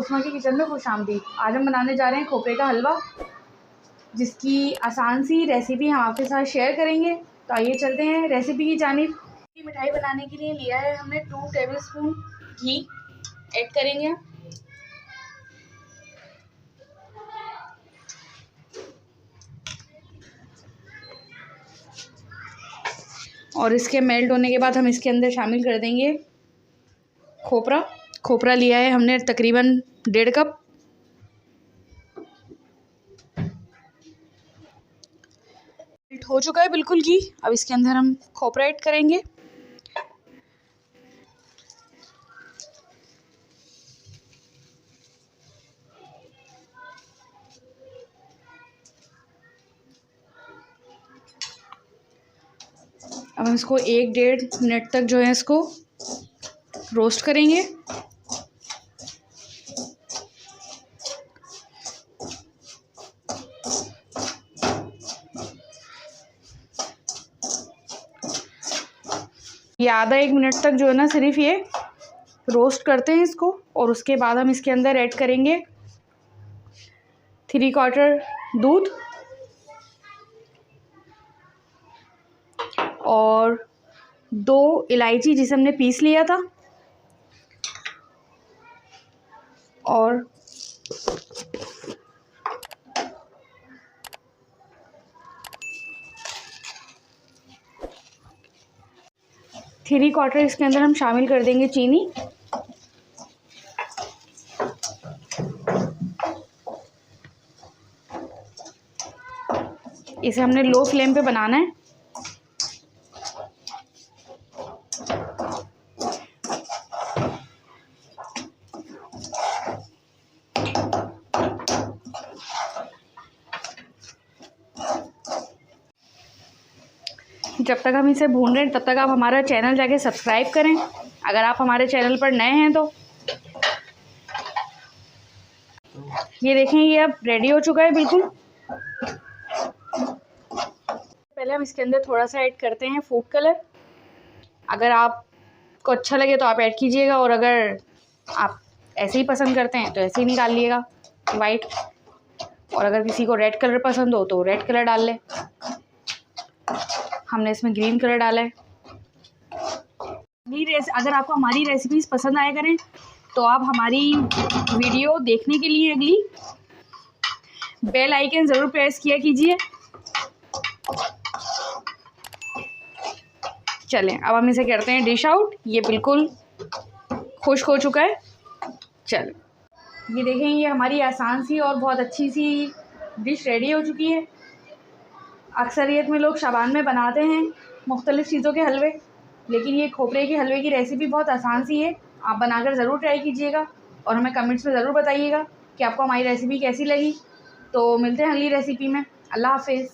उस्मा की किचन में खुशामदीद। आज हम बनाने जा रहे हैं खोपरे का हलवा, जिसकी आसान सी रेसिपी हम आपके साथ शेयर करेंगे। तो आइए चलते हैं रेसिपी की जानिब। मिठाई बनाने के लिए लिया है हमने 2 टेबलस्पून घी ऐड करेंगे। और इसके मेल्ट होने के बाद हम इसके अंदर शामिल कर देंगे खोपरा लिया है हमने तकरीबन 1.5 कप। मेल्ट हो चुका है बिल्कुल घी। अब इसके अंदर हम खोपरा ऐड करेंगे। अब हम इसको 1-1.5 मिनट तक जो है इसको रोस्ट करेंगे। ये आधा 1 मिनट तक जो है ना सिर्फ ये रोस्ट करते हैं इसको। और उसके बाद हम इसके अंदर ऐड करेंगे 3/4 दूध और 2 इलायची जिसे हमने पीस लिया था, और थ्री क्वार्टर इसके अंदर हम शामिल कर देंगे चीनी। इसे हमने लो फ्लेम पे बनाना है। जब तक हम इसे भून रहे हैं तब तक आप हमारा चैनल जाके सब्सक्राइब करें, अगर आप हमारे चैनल पर नए हैं तो। ये देखें, ये अब रेडी हो चुका है बिल्कुल। पहले हम इसके अंदर थोड़ा सा ऐड करते हैं फूड कलर। अगर आपको अच्छा लगे तो आप ऐड कीजिएगा, और अगर आप ऐसे ही पसंद करते हैं तो ऐसे ही निकाल लीजिएगा वाइट। और अगर किसी को रेड कलर पसंद हो तो रेड कलर डाल लें। हमने इसमें ग्रीन कलर डाला है। अगर आपको हमारी रेसिपीज़ पसंद आया करें तो आप हमारी वीडियो देखने के लिए अगली बेल आइकन ज़रूर प्रेस किया कीजिए। चलें, अब हम इसे करते हैं डिश आउट। ये बिल्कुल खुश्क हो चुका है। चलें, ये देखें, ये हमारी आसान सी और बहुत अच्छी सी डिश रेडी हो चुकी है। अक्सरियत में लोग शाबान में बनाते हैं मुख्तलिफ़ चीज़ों के हलवे, लेकिन ये खोपरे के हलवे की रेसिपी बहुत आसान सी है। आप बनाकर ज़रूर ट्राई कीजिएगा और हमें कमेंट्स में ज़रूर बताइएगा कि आपको हमारी रेसिपी कैसी लगी। तो मिलते हैं अगली रेसिपी में। अल्लाह हाफ़िज़।